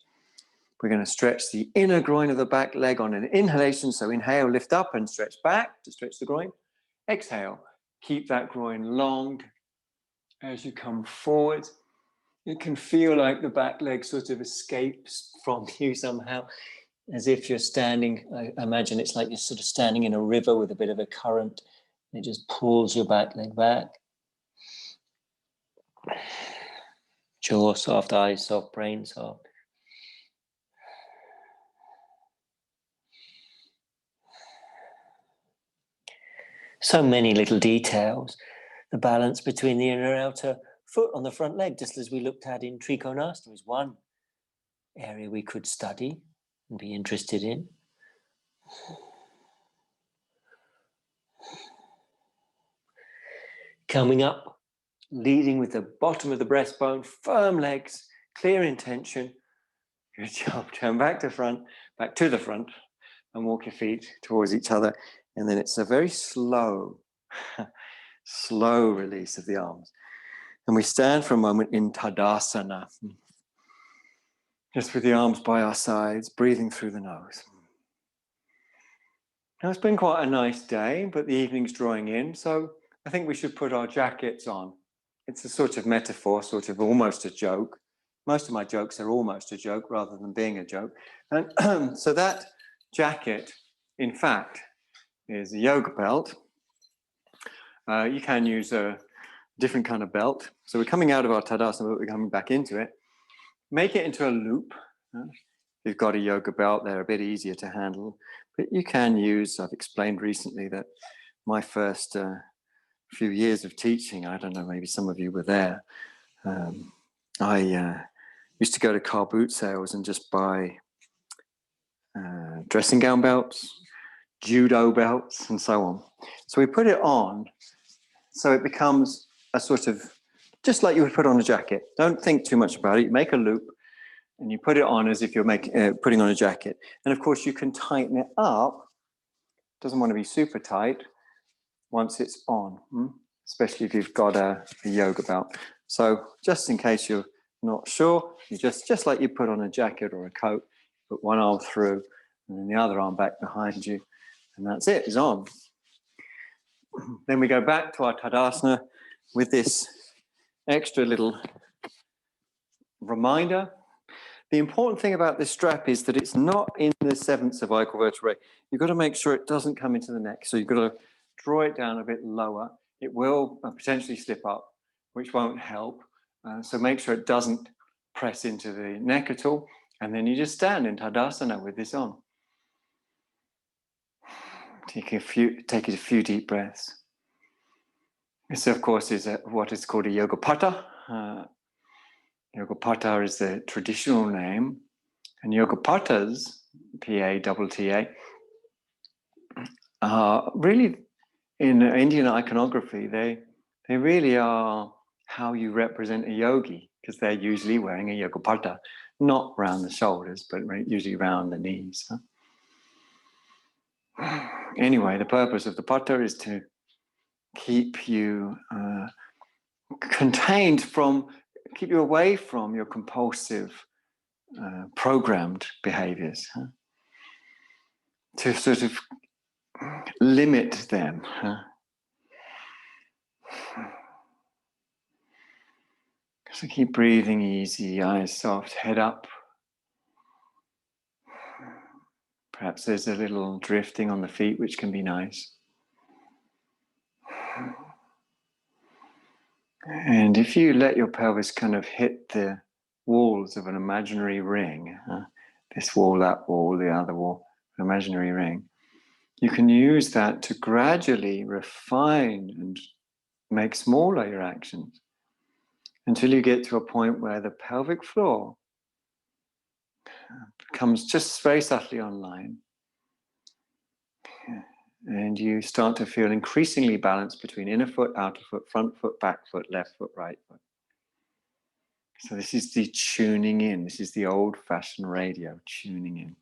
We're going to stretch the inner groin of the back leg on an inhalation. So inhale, lift up and stretch back to stretch the groin. Exhale, keep that groin long as you come forward. It can feel like the back leg sort of escapes from you somehow, as if you're standing. I imagine it's like you're sort of standing in a river with a bit of a current. It just pulls your back leg back. Jaw soft, eyes soft, brain soft. So many little details. The balance between the inner and outer foot on the front leg, just as we looked at in Trikonasana, is one area we could study and be interested in. Coming up, leading with the bottom of the breastbone, firm legs, clear intention. Good job. Turn back to the front, and walk your feet towards each other. And then it's a very slow release of the arms. And we stand for a moment in Tadasana, just with the arms by our sides, breathing through the nose. Now, it's been quite a nice day, but the evening's drawing in, so I think we should put our jackets on. It's a sort of metaphor, sort of almost a joke. Most of my jokes are almost a joke rather than being a joke. And so that jacket, in fact, is a yoga belt. You can use a different kind of belt. So we're coming out of our Tadasana, but we're coming back into it. Make it into a loop. If you've got a yoga belt, they're a bit easier to handle. But you can use, I've explained recently that my first few years of teaching, I don't know, maybe some of you were there. I used to go to car boot sales and just buy dressing gown belts, judo belts, and so on. So we put it on, so it becomes a sort of, just like you would put on a jacket. Don't think too much about it. You make a loop, and you put it on as if you're putting on a jacket. And of course, you can tighten it up. Doesn't want to be super tight once it's on, especially if you've got a yoga belt. So just in case you're not sure, you just like you put on a jacket or a coat, put one arm through and then the other arm back behind you, and that's it, it's on. Then we go back to our Tadasana with this extra little reminder. The important thing about this strap is that it's not in the seventh cervical vertebrae. You've got to make sure it doesn't come into the neck. So you've got to draw it down a bit lower. It will potentially slip up, which won't help. So make sure it doesn't press into the neck at all. And then you just stand in Tadasana with this on. Take a few deep breaths. This, of course, is what is called a Yogapata. Yogapata is the traditional name, and Yogapatas, P-A-T-T-A, are really, in Indian iconography, they really are how you represent a yogi, because they're usually wearing a Yogapata, not round the shoulders, but usually round the knees. Anyway, the purpose of the pata is to keep you contained from, keep you away from your compulsive, programmed behaviors, to sort of limit them. So keep breathing easy, eyes soft, head up. Perhaps there's a little drifting on the feet, which can be nice. And if you let your pelvis kind of hit the walls of an imaginary ring, this wall, that wall, the other wall, an imaginary ring, you can use that to gradually refine and make smaller your actions until you get to a point where the pelvic floor comes just very subtly online. And you start to feel increasingly balanced between inner foot, outer foot, front foot, back foot, left foot, right foot. So this is the tuning in. This is the old-fashioned radio, tuning in.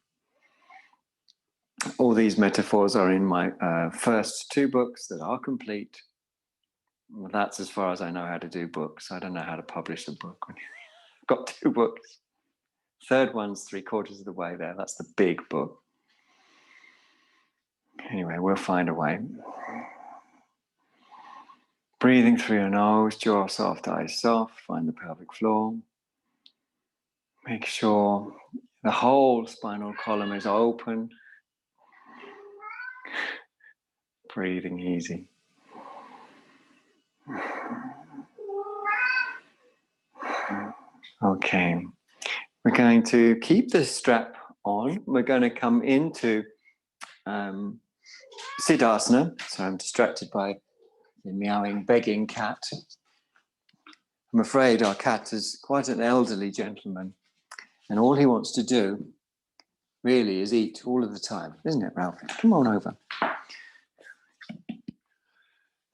All these metaphors are in my first 2 books that are complete. Well, that's as far as I know how to do books. I don't know how to publish a book. I've got 2 books. Third one's 3/4 of the way there. That's the big book. Anyway, we'll find a way. Breathing through your nose, jaw soft, eyes soft. Find the pelvic floor. Make sure the whole spinal column is open. Breathing easy. Okay. We're going to keep the strap on. We're going to come into Siddhasana. So I'm distracted by the meowing, begging cat. I'm afraid our cat is quite an elderly gentleman, and all he wants to do really is eat all of the time, isn't it, Ralph? Come on over.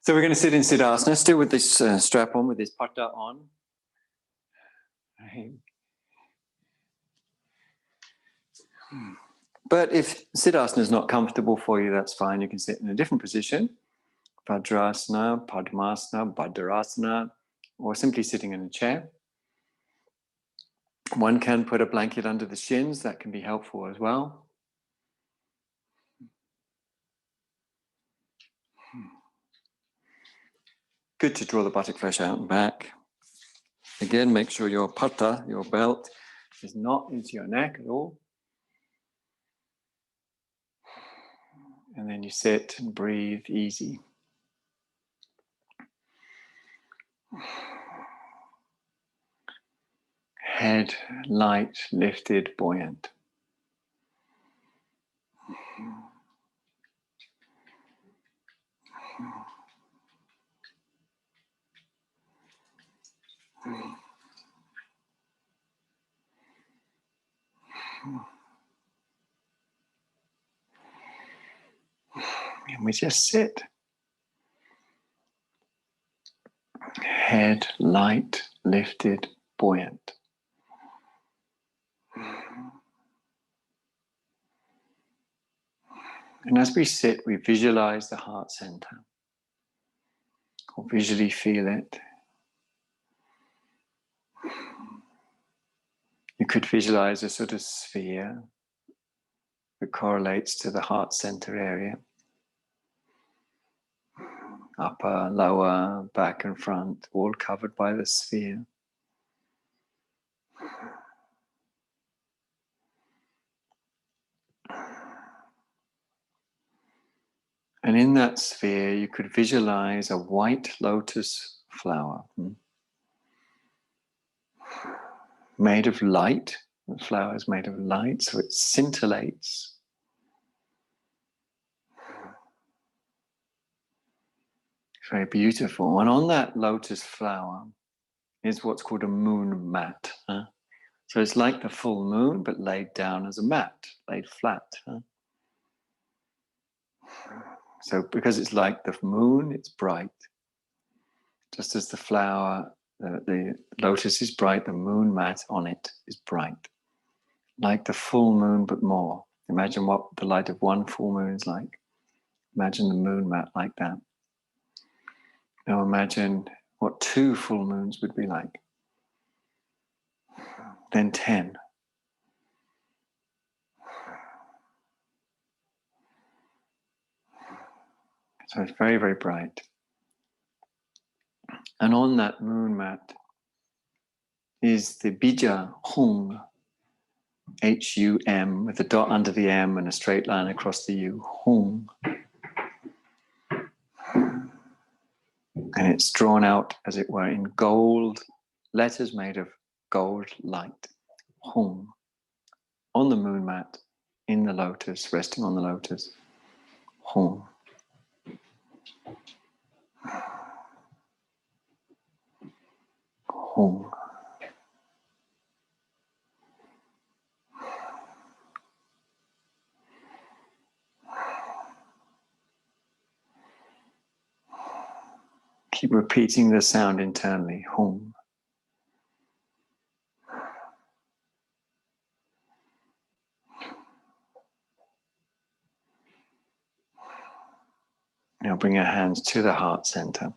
So we're going to sit in Siddhasana, still with this strap on, with this pata on. But if Siddhasana is not comfortable for you, that's fine. You can sit in a different position. Vajrasana, Padmasana, Bhadrasana, or simply sitting in a chair. One can put a blanket under the shins. That can be helpful as well. Good to draw the buttock flesh out and back. Again, make sure your pata, your belt, is not into your neck at all. And then you sit and breathe easy. Head light, lifted, buoyant. And we just sit. Head light, lifted, buoyant. And as we sit, we visualize the heart center, or visually feel it. You could visualize a sort of sphere that correlates to the heart center area. Upper, lower, back and front, all covered by the sphere. And in that sphere, you could visualize a white lotus flower made of light. The flower is made of light, so it scintillates. Very beautiful. And on that lotus flower is what's called a moon mat. So it's like the full moon, but laid down as a mat, laid flat. So because it's like the moon, it's bright. Just as the flower, the lotus is bright, the moon mat on it is bright. Like the full moon, but more. Imagine what the light of one full moon is like. Imagine the moon mat like that. Now imagine what 2 full moons would be like. Then 10. So it's very, very bright. And on that moon mat is the bija hum, H-U-M, with a dot under the M and a straight line across the U, hum. And it's drawn out, as it were, in gold, letters made of gold light, hum, on the moon mat, in the lotus, resting on the lotus, hum. Hum. Keep repeating the sound internally, hum. Now bring your hands to the heart center.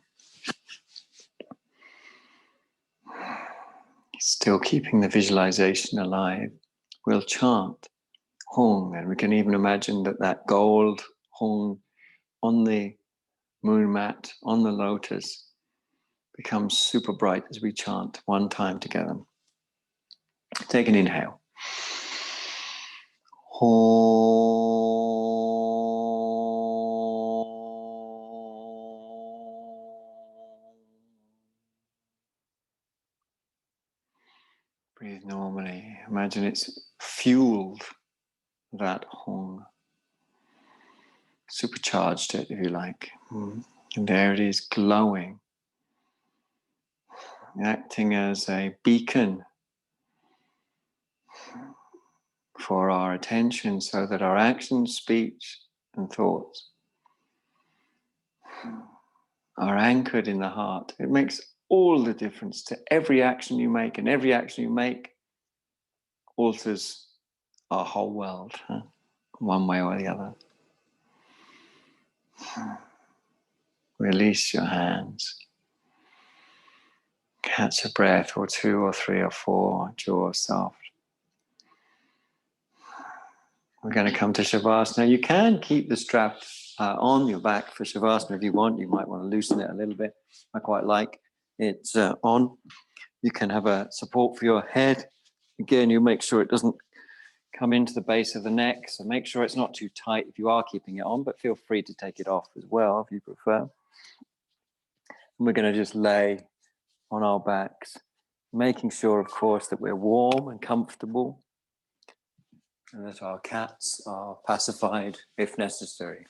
Still keeping the visualization alive. We'll chant hum, and we can even imagine that gold hum on the moon mat, on the lotus, becomes super bright as we chant one time together. Take an inhale. Breathe normally. Imagine it's fueled that hum. Supercharged it, if you like. And there it is, glowing. Acting as a beacon for our attention so that our actions, speech, and thoughts are anchored in the heart. It makes all the difference to every action you make, and every action you make alters our whole world, one way or the other. Release your hands. Catch a breath or 2 or 3 or 4, jaw soft. We're going to come to Shavasana. You can keep the strap on your back for Shavasana if you want. You might want to loosen it a little bit. I quite like it on. You can have a support for your head. Again, you make sure it doesn't come into the base of the neck. So make sure it's not too tight if you are keeping it on, but feel free to take it off as well if you prefer. And we're going to just lay on our backs, making sure, of course, that we're warm and comfortable, and that our cats are pacified if necessary.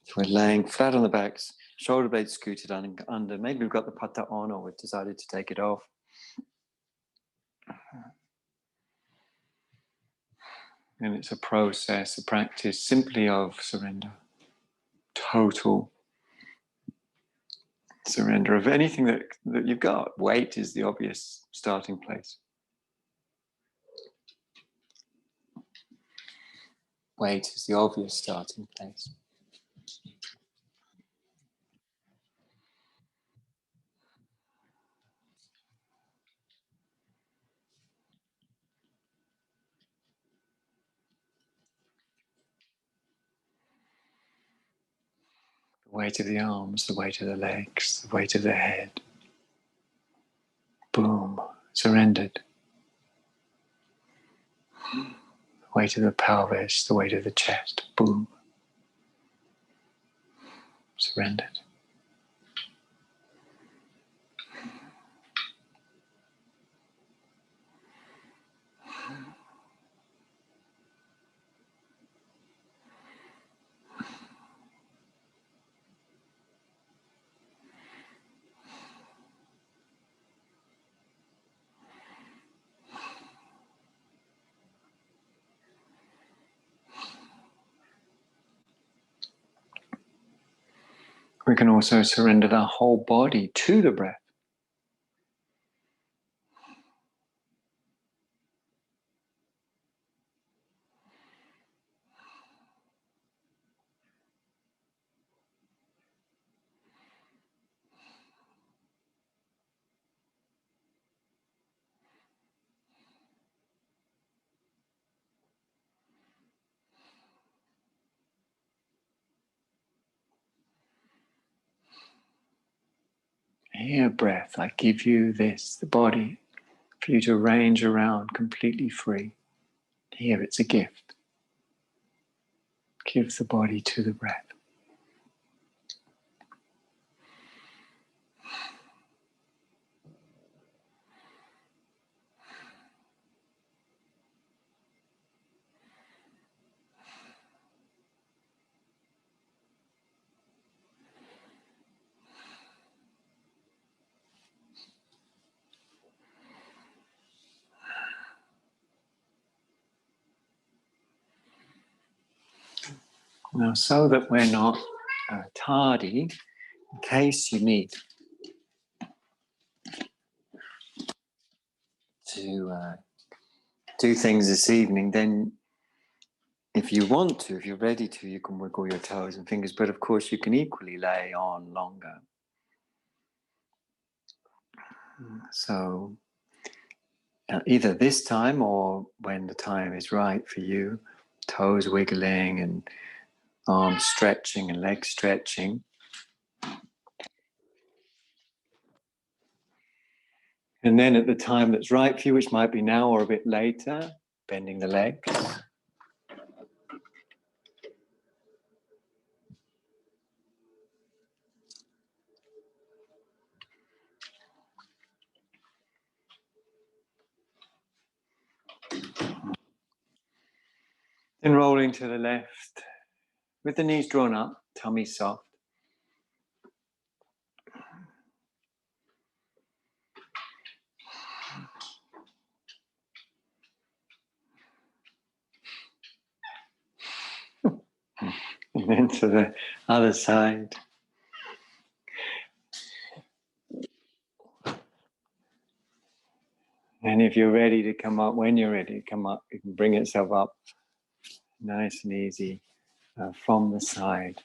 So we're laying flat on the backs, shoulder blades scooted under. Maybe we've got the pata on, or we've decided to take it off. And it's a process, a practice simply of surrender. Total surrender of anything that you've got. Weight is the obvious starting place. Weight is the obvious starting place. The weight of the arms, the weight of the legs, the weight of the head. Boom, surrendered. The weight of the pelvis, the weight of the chest. Boom. surrendered. We can also surrender the whole body to the breath. Here, breath, I give you this, the body, for you to range around completely free. Here, it's a gift. Give the body to the breath. Now, so that we're not tardy, in case you need to do things this evening, then if you want to, if you're ready to, you can wiggle your toes and fingers, but of course you can equally lay on longer. So either this time or when the time is right for you, toes wiggling and arms stretching and legs stretching. And then at the time that's right for you, which might be now or a bit later, bending the legs. Then rolling to the left with the knees drawn up, tummy soft. And then to the other side. And if you're ready to come up, when you're ready to come up, you can bring yourself up nice and easy from the side.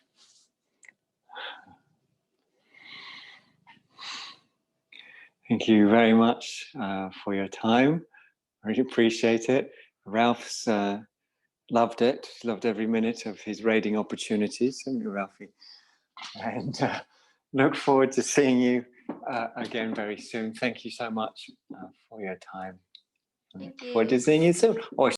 Thank you very much for your time. I really appreciate it. Ralph's loved it. Loved every minute of his raiding opportunities. Haven't you, Ralphie? And look forward to seeing you again very soon. Thank you so much for your time. Thank Look forward to you. seeing you soon. Or